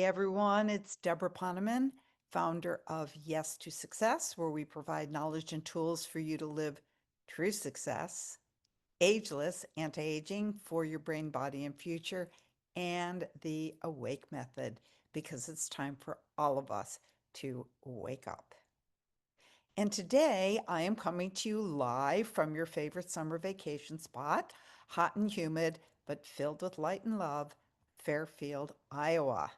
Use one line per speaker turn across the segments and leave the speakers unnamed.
everyone, it's Debra Poneman, founder of Yes to Success, where we provide knowledge and tools for you to live true success, ageless anti-aging for your brain, body, and future, and the Awake Method, because it's time for all of us to wake up. And today I am coming to you live from your favorite summer vacation spot, hot and humid, but filled with light and love, Fairfield, Iowa.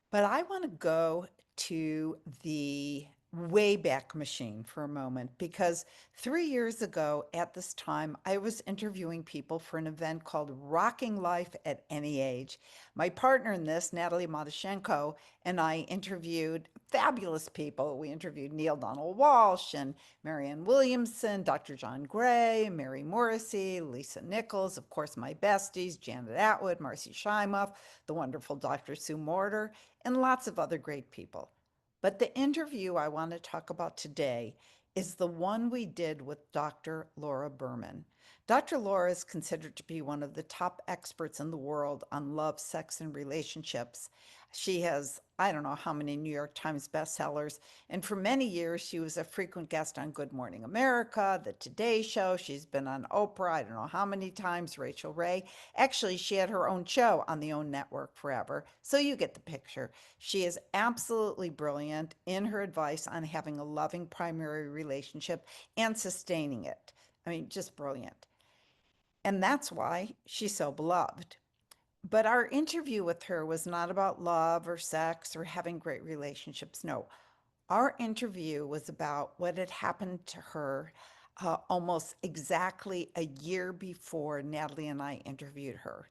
But I want to go to the Wayback Machine for a moment because 3 years ago at this time, I was interviewing people for an event called Rocking Life at Any Age. My partner in this, Natalie Matyshenko, and I interviewed fabulous people. We interviewed Neil Donald Walsh and Marianne Williamson, Dr. John Gray, Mary Morrissey, Lisa Nichols, of course, my besties, Janet Atwood, Marcy Shimoff, the wonderful Dr. Sue Morter, and lots of other great people. But the interview I want to talk about today is the one we did with Dr. Laura Berman. Dr. Laura is considered to be one of the top experts in the world on love, sex, and relationships. She has, I don't know how many New York Times bestsellers, and for many years she was a frequent guest on Good Morning America, The Today Show. She's been on Oprah, I don't know how many times, Rachel Ray. Actually, she had her own show on the OWN network forever, so you get the picture. She is absolutely brilliant in her advice on having a loving primary relationship and sustaining it. I mean, just brilliant. And that's why she's so beloved. But our interview with her was not about love or sex or having great relationships. No, our interview was about what had happened to her almost exactly a year before Natalie and I interviewed her.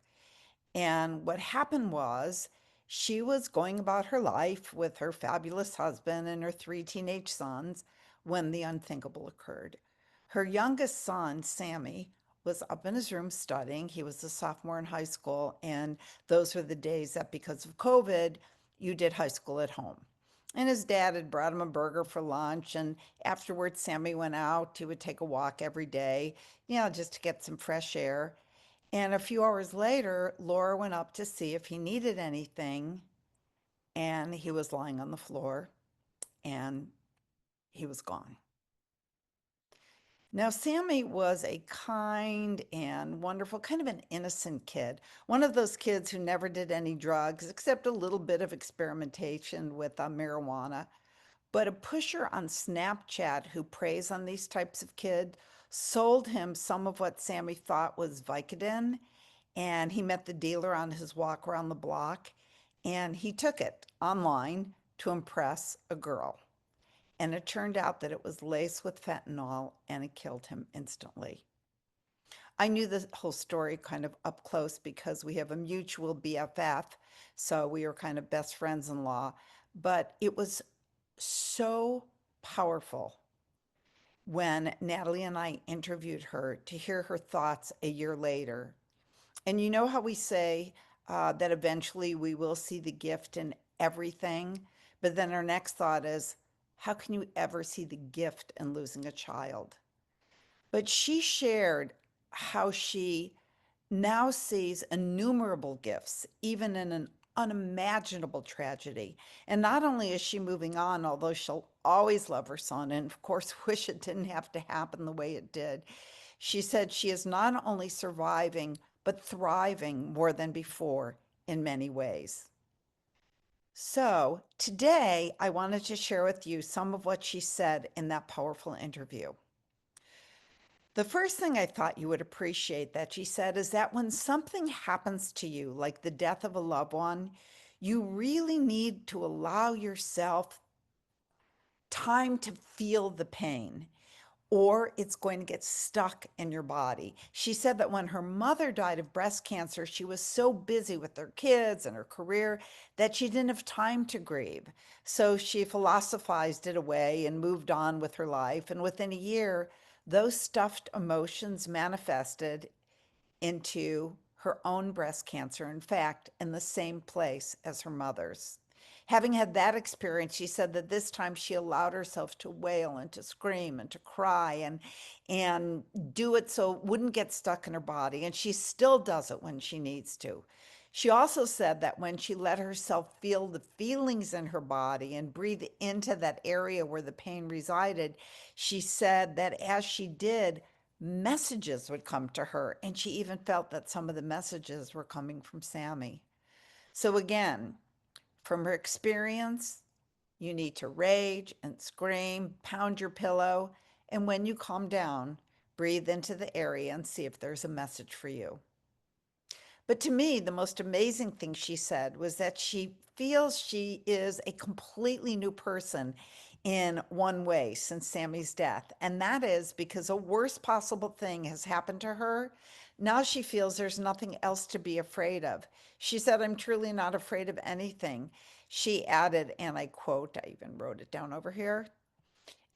And what happened was she was going about her life with her fabulous husband and her three teenage sons when the unthinkable occurred. Her youngest son, Sammy, was up in his room studying. He was a sophomore in high school, and those were the days that because of COVID, you did high school at home. And his dad had brought him a burger for lunch, and afterwards, Sammy went out. He would take a walk every day, just to get some fresh air. And a few hours later, Laura went up to see if he needed anything, and he was lying on the floor and he was gone. Now, Sammy was a kind and wonderful, kind of an innocent kid. One of those kids who never did any drugs except a little bit of experimentation with marijuana. But a pusher on Snapchat who preys on these types of kids sold him some of what Sammy thought was Vicodin, and he met the dealer on his walk around the block, and he took it online to impress a girl. And it turned out that it was laced with fentanyl and it killed him instantly. I knew the whole story kind of up close because we have a mutual BFF, so we were kind of best friends in law. But it was so powerful when Natalie and I interviewed her to hear her thoughts a year later. And you know how we say that eventually we will see the gift in everything, but then our next thought is, how can you ever see the gift in losing a child? But she shared how she now sees innumerable gifts, even in an unimaginable tragedy. And not only is she moving on, although she'll always love her son and, of course, wish it didn't have to happen the way it did, she said she is not only surviving, but thriving more than before in many ways. So today, I wanted to share with you some of what she said in that powerful interview. The first thing I thought you would appreciate that she said is that when something happens to you, like the death of a loved one, you really need to allow yourself time to feel the pain, or it's going to get stuck in your body. She said that when her mother died of breast cancer, she was so busy with her kids and her career that she didn't have time to grieve. So she philosophized it away and moved on with her life. And within a year, those stuffed emotions manifested into her own breast cancer, in fact, in the same place as her mother's. Having had that experience, she said that this time she allowed herself to wail and to scream and to cry and do it so it wouldn't get stuck in her body. And she still does it when she needs to. She also said that when she let herself feel the feelings in her body and breathe into that area where the pain resided, she said that as she did, messages would come to her. And she even felt that some of the messages were coming from Sammy. So, again, from her experience, you need to rage and scream, pound your pillow, and when you calm down, breathe into the area and see if there's a message for you. But to me, the most amazing thing she said was that she feels she is a completely new person in one way since Sammy's death. And that is because a worst possible thing has happened to her. Now she feels there's nothing else to be afraid of. She said, I'm truly not afraid of anything. She added, and I quote, I even wrote it down over here,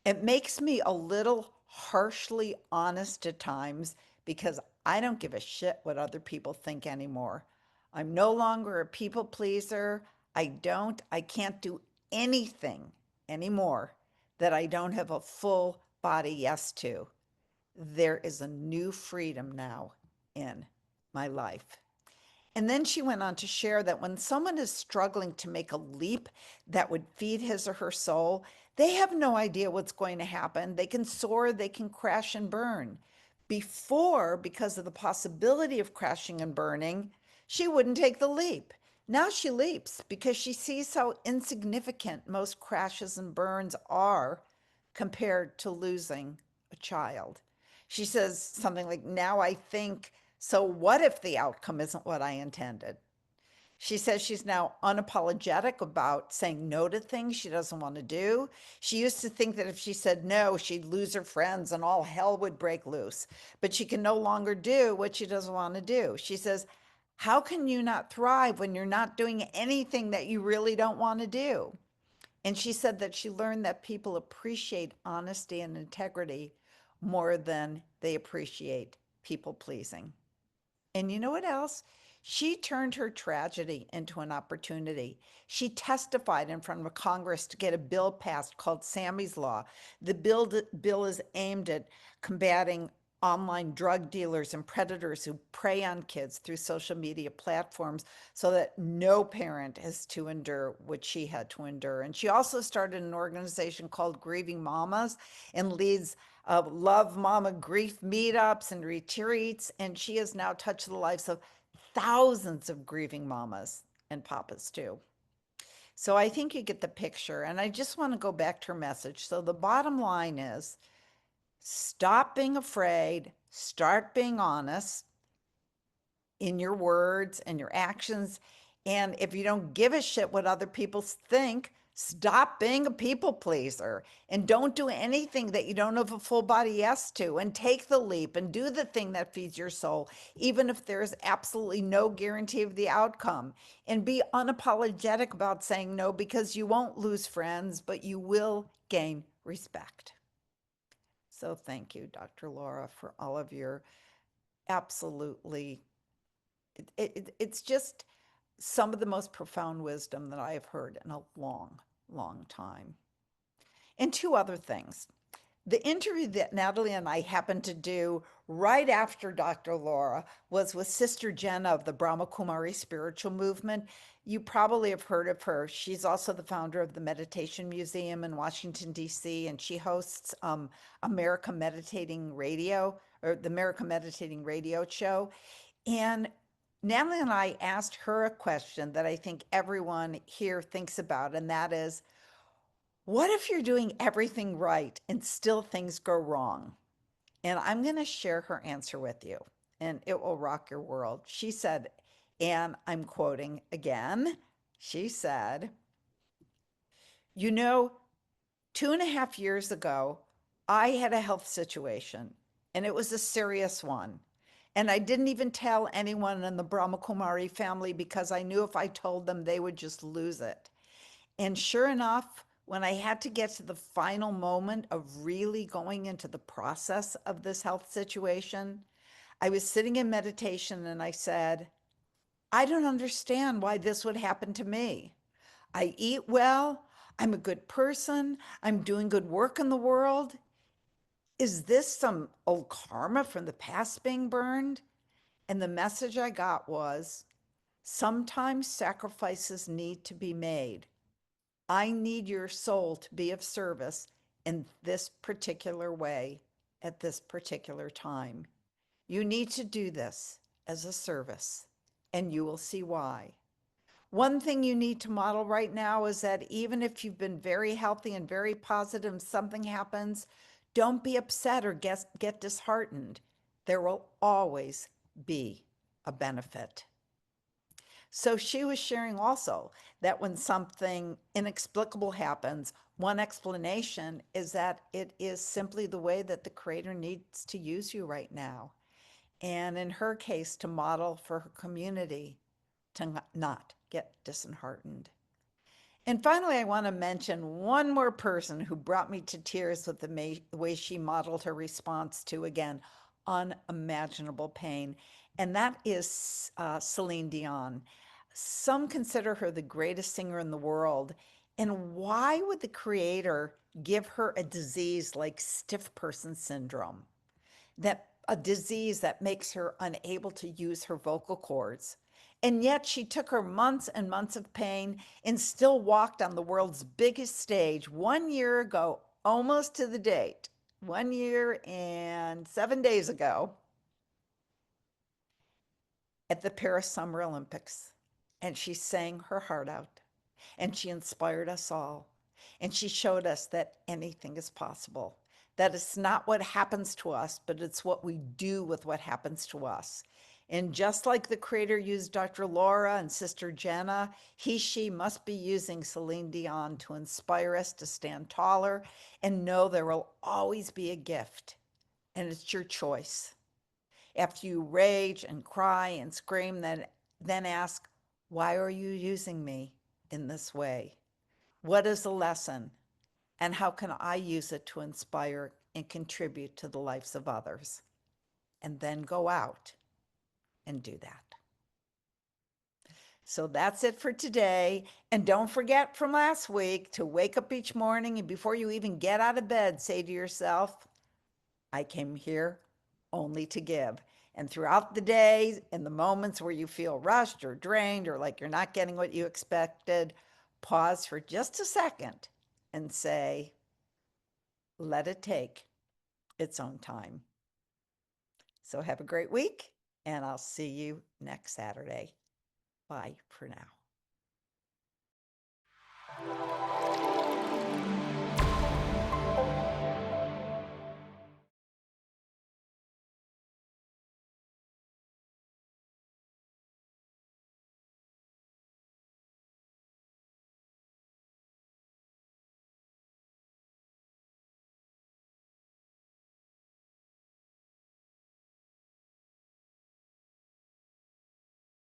it makes me a little harshly honest at times because I don't give a shit what other people think anymore. I'm no longer a people pleaser. I can't do anything anymore that I don't have a full body yes to. There is a new freedom now in my life. And then she went on to share that when someone is struggling to make a leap that would feed his or her soul, they have no idea what's going to happen. They can soar, they can crash and burn. Before, because of the possibility of crashing and burning, she wouldn't take the leap. Now she leaps because she sees how insignificant most crashes and burns are compared to losing a child. She says something like, now I think, so what if the outcome isn't what I intended? She says she's now unapologetic about saying no to things she doesn't want to do. She used to think that if she said no, she'd lose her friends and all hell would break loose. But she can no longer do what she doesn't want to do. She says, how can you not thrive when you're not doing anything that you really don't want to do? And she said that she learned that people appreciate honesty and integrity more than they appreciate people pleasing. And you know what else? She turned her tragedy into an opportunity. She testified in front of Congress to get a bill passed called Sammy's Law. The bill is aimed at combating online drug dealers and predators who prey on kids through social media platforms so that no parent has to endure what she had to endure. And she also started an organization called Grieving Mamas and leads Love Mama grief meetups and retreats. And she has now touched the lives of thousands of grieving mamas and papas too. So I think you get the picture. And I just want to go back to her message. So the bottom line is stop being afraid, start being honest in your words and your actions. And if you don't give a shit what other people think, stop being a people pleaser and don't do anything that you don't have a full body yes to, and take the leap and do the thing that feeds your soul, even if there's absolutely no guarantee of the outcome. And be unapologetic about saying no because you won't lose friends, but you will gain respect. So thank you, Dr. Laura, for all of your absolutely it's just some of the most profound wisdom that I have heard in a long, long time. And two other things. The interview that Natalie and I happened to do right after Dr. Laura was with Sister Jenna of the Brahma Kumari spiritual movement. You probably have heard of her. She's also the founder of the Meditation Museum in Washington, D.C., and she hosts America Meditating Radio, or the America Meditating Radio show. And Natalie and I asked her a question that I think everyone here thinks about, and that is, what if you're doing everything right and still things go wrong? And I'm going to share her answer with you, and it will rock your world. She said, and I'm quoting again, she said, you know, 2.5 years ago, I had a health situation, and it was a serious one. And I didn't even tell anyone in the Brahmakumari family because I knew if I told them, they would just lose it. And sure enough, when I had to get to the final moment of really going into the process of this health situation, I was sitting in meditation and I said, I don't understand why this would happen to me. I eat well. I'm a good person. I'm doing good work in the world. Is this some old karma from the past being burned? And the message I got was, Sometimes sacrifices need to be made. I need your soul to be of service in this particular way at this particular time. You need to do this as a service, and you will see why. One thing you need to model right now is that even if you've been very healthy and very positive, and something happens, don't be upset or get disheartened. There will always be a benefit. So she was sharing also that when something inexplicable happens, one explanation is that it is simply the way that the creator needs to use you right now. And in her case, to model for her community to not get disheartened. And finally, I want to mention one more person who brought me to tears with the way she modeled her response to, again, unimaginable pain. And that is Celine Dion. Some consider her the greatest singer in the world. And why would the creator give her a disease like stiff person syndrome? That a disease that makes her unable to use her vocal cords. And yet she took her months and months of pain and still walked on the world's biggest stage 1 year ago, almost to the date, 1 year and 7 days ago, at the Paris Summer Olympics. And she sang her heart out, and she inspired us all. And she showed us that anything is possible, that it's not what happens to us, but it's what we do with what happens to us. And just like the creator used Dr. Laura and Sister Jenna, she must be using Celine Dion to inspire us to stand taller and know there will always be a gift. And it's your choice. After you rage and cry and scream, then ask, why are you using me in this way? What is the lesson? And how can I use it to inspire and contribute to the lives of others? And then go out and do that. So that's it for today. And don't forget from last week to wake up each morning and before you even get out of bed, say to yourself, I came here only to give. And throughout the day, in the moments where you feel rushed or drained or like you're not getting what you expected, pause for just a second and say, let it take its own time. So have a great week, and I'll see you next Saturday. Bye for now.